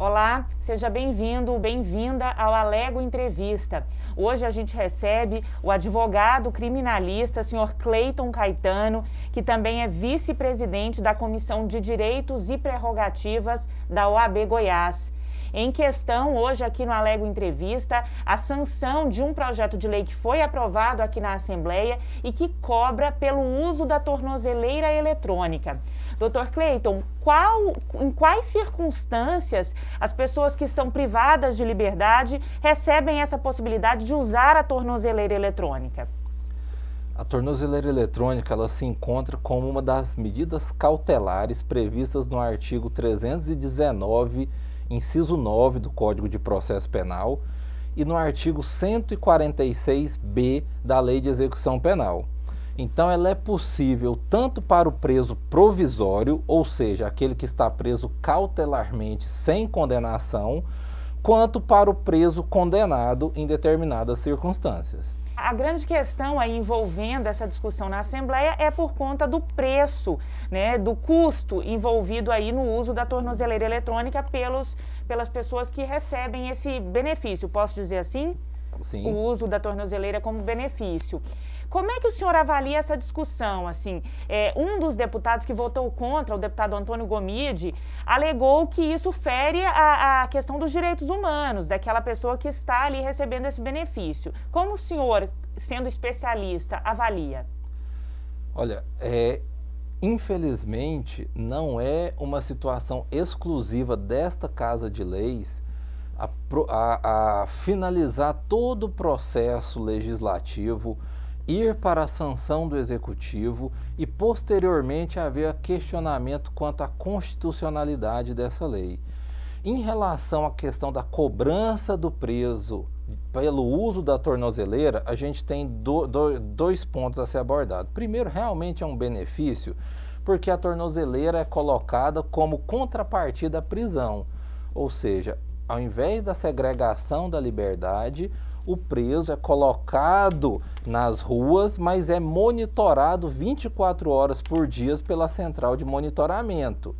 Olá, seja bem-vindo, bem-vinda ao Alego Entrevista. Hoje a gente recebe o advogado criminalista, senhor Cleiton Caetano, que também é vice-presidente da Comissão de Direitos e Prerrogativas da OAB Goiás. Em questão, hoje aqui no Alego Entrevista, a sanção de um projeto de lei que foi aprovado aqui na Assembleia e que cobra pelo uso da tornozeleira eletrônica. Doutor Cleiton, em quais circunstâncias as pessoas que estão privadas de liberdade recebem essa possibilidade de usar a tornozeleira eletrônica? A tornozeleira eletrônica ela se encontra como uma das medidas cautelares previstas no artigo 319, inciso 9 do Código de Processo Penal e no artigo 146b da Lei de Execução Penal. Então, ela é possível tanto para o preso provisório, ou seja, aquele que está preso cautelarmente sem condenação, quanto para o preso condenado em determinadas circunstâncias. A grande questão aí envolvendo essa discussão na Assembleia é por conta do preço, né, do custo envolvido aí no uso da tornozeleira eletrônica pelas pessoas que recebem esse benefício. Posso dizer assim? Sim. O uso da tornozeleira como benefício. Como é que o senhor avalia essa discussão? Assim, um dos deputados que votou contra, o deputado Antônio Gomide, alegou que isso fere a questão dos direitos humanos, daquela pessoa que está ali recebendo esse benefício. Como o senhor, sendo especialista, avalia? Olha, infelizmente, não é uma situação exclusiva desta Casa de Leis a finalizar todo o processo legislativo, ir para a sanção do Executivo e, posteriormente, haver questionamento quanto à constitucionalidade dessa lei. Em relação à questão da cobrança do preso pelo uso da tornozeleira, a gente tem dois pontos a ser abordados. Primeiro, realmente é um benefício, porque a tornozeleira é colocada como contrapartida à prisão, ou seja, ao invés da segregação da liberdade, o preso é colocado nas ruas, mas é monitorado 24 horas por dia pela central de monitoramento.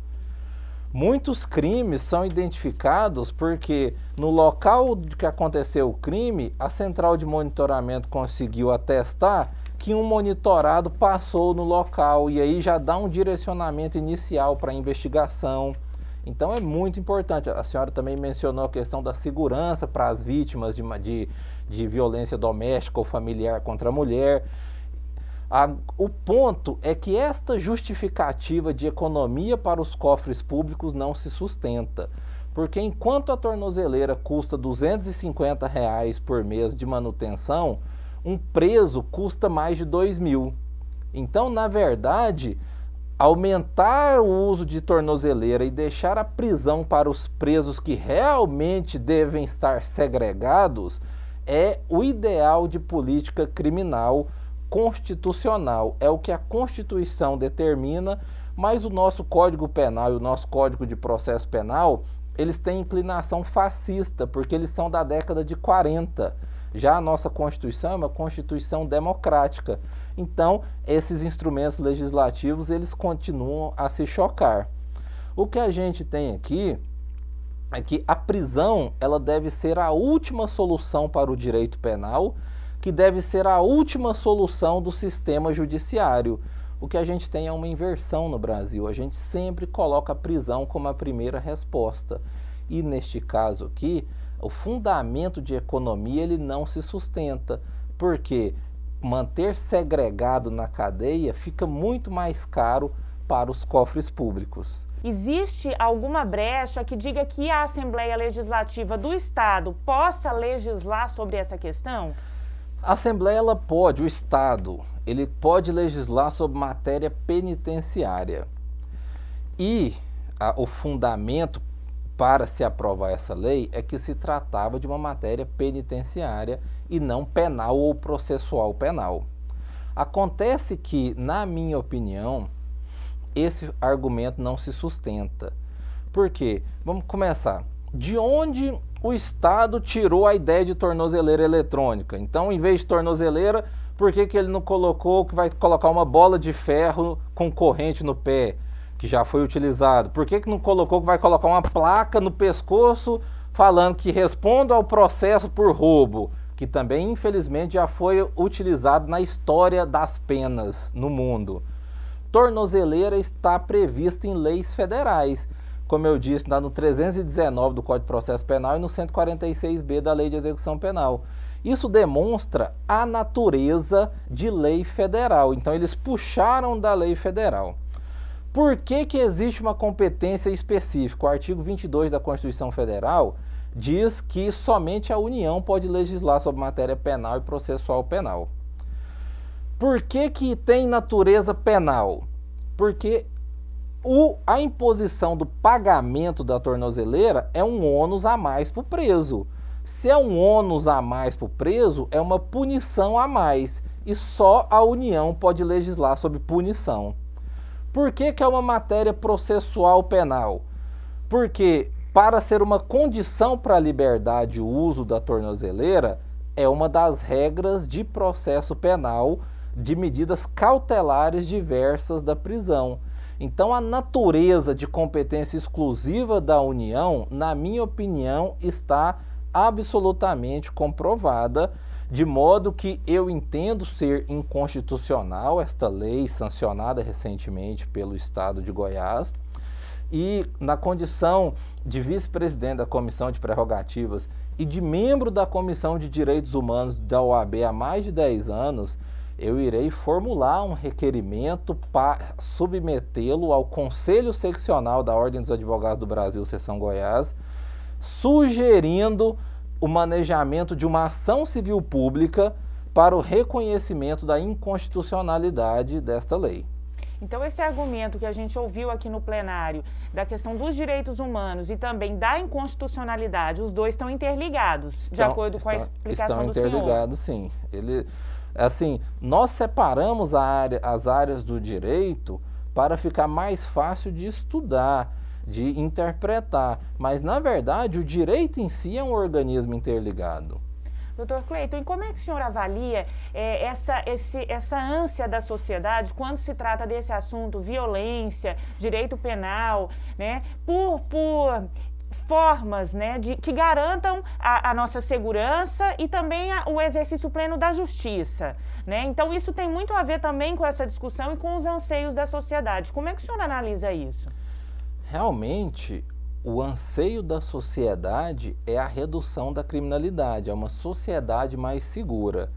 Muitos crimes são identificados porque no local que aconteceu o crime, a central de monitoramento conseguiu atestar que um monitorado passou no local e aí já dá um direcionamento inicial para a investigação. Então é muito importante. A senhora também mencionou a questão da segurança para as vítimas de violência doméstica ou familiar contra a mulher. O ponto é que esta justificativa de economia para os cofres públicos não se sustenta. Porque enquanto a tornozeleira custa R$ 250 por mês de manutenção, um preso custa mais de 2.000. Então, na verdade, aumentar o uso de tornozeleira e deixar a prisão para os presos que realmente devem estar segregados é o ideal de política criminal constitucional. É o que a Constituição determina, mas o nosso Código Penal e o nosso Código de Processo Penal, eles têm inclinação fascista, porque eles são da década de 40. Já a nossa Constituição é uma Constituição democrática. Então, esses instrumentos legislativos, eles continuam a se chocar. O que a gente tem aqui é que a prisão, ela deve ser a última solução para o direito penal, que deve ser a última solução do sistema judiciário. O que a gente tem é uma inversão no Brasil. A gente sempre coloca a prisão como a primeira resposta. E neste caso aqui, o fundamento de economia ele não se sustenta, porque manter segregado na cadeia fica muito mais caro para os cofres públicos. Existe alguma brecha que diga que a Assembleia Legislativa do Estado possa legislar sobre essa questão? A Assembleia, ela pode, o Estado, ele pode legislar sobre matéria penitenciária. E o fundamento para se aprovar essa lei é que se tratava de uma matéria penitenciária e não penal ou processual penal. Acontece que, na minha opinião, esse argumento não se sustenta. Por quê? Vamos começar. De onde o Estado tirou a ideia de tornozeleira eletrônica? Então, em vez de tornozeleira, por que ele não colocou que vai colocar uma bola de ferro com corrente no pé? que já foi utilizado, por que não colocou que vai colocar uma placa no pescoço falando que responda ao processo por roubo, que também infelizmente já foi utilizado na história das penas no mundo. Tornozeleira está prevista em leis federais, como eu disse, está no 319 do Código de Processo Penal e no 146b da Lei de Execução Penal. Isso demonstra a natureza de lei federal, então eles puxaram da lei federal. Por que existe uma competência específica? O artigo 22 da Constituição Federal diz que somente a União pode legislar sobre matéria penal e processual penal. Por que tem natureza penal? Porque a imposição do pagamento da tornozeleira é um ônus a mais para o preso. Se é um ônus a mais para o preso, é uma punição a mais. E só a União pode legislar sobre punição. Por que é uma matéria processual penal? Porque para ser uma condição para a liberdade o uso da tornozeleira, é uma das regras de processo penal de medidas cautelares diversas da prisão. Então, a natureza de competência exclusiva da União, na minha opinião, está absolutamente comprovada, de modo que eu entendo ser inconstitucional esta lei sancionada recentemente pelo Estado de Goiás, e na condição de vice-presidente da Comissão de Prerrogativas e de membro da Comissão de Direitos Humanos da OAB há mais de 10 anos, eu irei formular um requerimento para submetê-lo ao Conselho Seccional da Ordem dos Advogados do Brasil, Seção Goiás, sugerindo o manejamento de uma ação civil pública para o reconhecimento da inconstitucionalidade desta lei. Então, esse argumento que a gente ouviu aqui no plenário, da questão dos direitos humanos e também da inconstitucionalidade, os dois estão interligados, de acordo com a explicação do senhor. Estão interligados, sim. Assim, nós separamos as áreas do direito para ficar mais fácil de estudar, de interpretar, mas na verdade o direito em si é um organismo interligado. Doutor Cleiton, e como é que o senhor avalia essa ânsia da sociedade quando se trata desse assunto, violência, direito penal, né, por formas, né, que garantam a nossa segurança e também o exercício pleno da justiça, né? Então isso tem muito a ver também com essa discussão e com os anseios da sociedade. Como é que o senhor analisa isso? Realmente, o anseio da sociedade é a redução da criminalidade, é uma sociedade mais segura.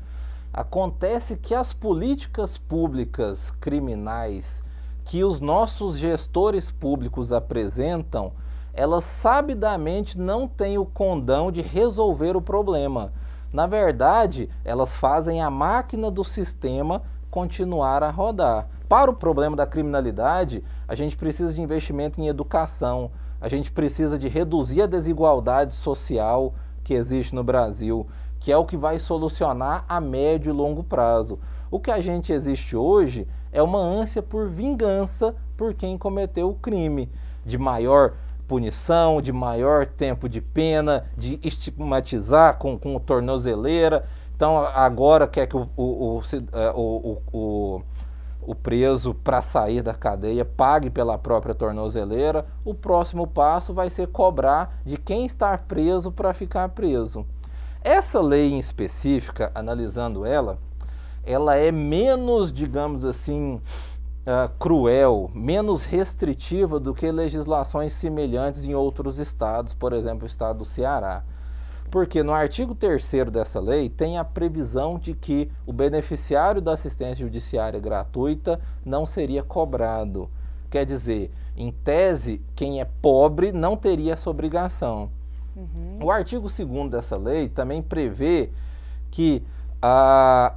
Acontece que as políticas públicas criminais que os nossos gestores públicos apresentam, elas sabidamente não têm o condão de resolver o problema. Na verdade, elas fazem a máquina do sistema continuar a rodar. Para o problema da criminalidade, a gente precisa de investimento em educação, a gente precisa de reduzir a desigualdade social que existe no Brasil, que é o que vai solucionar a médio e longo prazo. O que a gente existe hoje é uma ânsia por vingança por quem cometeu o crime, de maior punição, de maior tempo de pena, de estigmatizar com tornozeleira. Então agora quer que o preso, para sair da cadeia, pague pela própria tornozeleira. O próximo passo vai ser cobrar de quem está preso para ficar preso. Essa lei em específica, analisando ela é menos, digamos assim, cruel, menos restritiva do que legislações semelhantes em outros estados, por exemplo, o estado do Ceará. Porque no artigo 3º dessa lei tem a previsão de que o beneficiário da assistência judiciária gratuita não seria cobrado. Quer dizer, em tese, quem é pobre não teria essa obrigação. O artigo 2º dessa lei também prevê que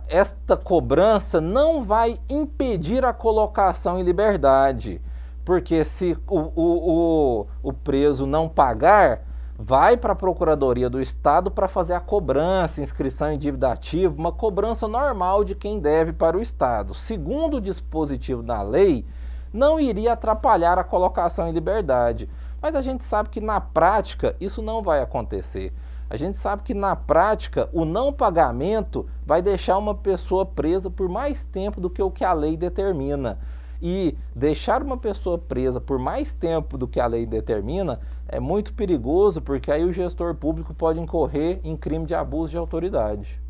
esta cobrança não vai impedir a colocação em liberdade, porque se o preso não pagar, vai para a Procuradoria do Estado para fazer a cobrança, inscrição em dívida ativa, uma cobrança normal de quem deve para o Estado. Segundo o dispositivo da lei, não iria atrapalhar a colocação em liberdade. Mas a gente sabe que na prática isso não vai acontecer. A gente sabe que na prática o não pagamento vai deixar uma pessoa presa por mais tempo do que o que a lei determina. E deixar uma pessoa presa por mais tempo do que a lei determina é muito perigoso, porque aí o gestor público pode incorrer em crime de abuso de autoridade.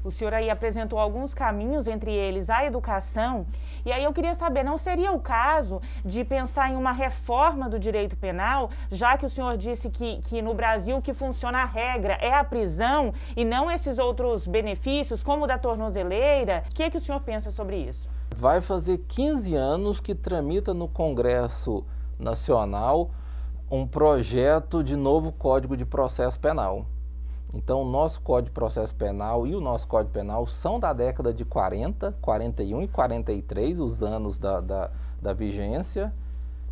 O senhor aí apresentou alguns caminhos, entre eles a educação, e aí eu queria saber, não seria o caso de pensar em uma reforma do direito penal, já que o senhor disse que no Brasil o que funciona a regra é a prisão e não esses outros benefícios, como o da tornozeleira? O que o senhor pensa sobre isso? Vai fazer 15 anos que tramita no Congresso Nacional um projeto de novo Código de Processo Penal. Então, o nosso Código de Processo Penal e o nosso Código Penal são da década de 40, 41 e 43, os anos da vigência,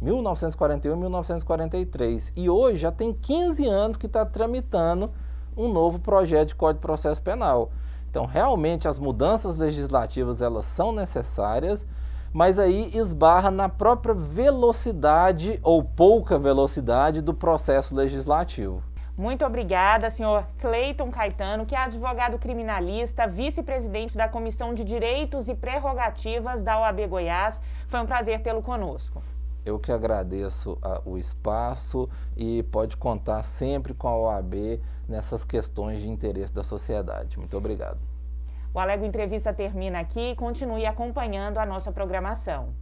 1941 e 1943. E hoje já tem 15 anos que está tramitando um novo projeto de Código de Processo Penal. Então, realmente, as mudanças legislativas, elas são necessárias, mas aí esbarra na própria velocidade ou pouca velocidade do processo legislativo. Muito obrigada, senhor Cleiton Caetano, que é advogado criminalista, vice-presidente da Comissão de Direitos e Prerrogativas da OAB Goiás. Foi um prazer tê-lo conosco. Eu que agradeço o espaço e pode contar sempre com a OAB nessas questões de interesse da sociedade. Muito obrigado. O Alego Entrevista termina aqui e continue acompanhando a nossa programação.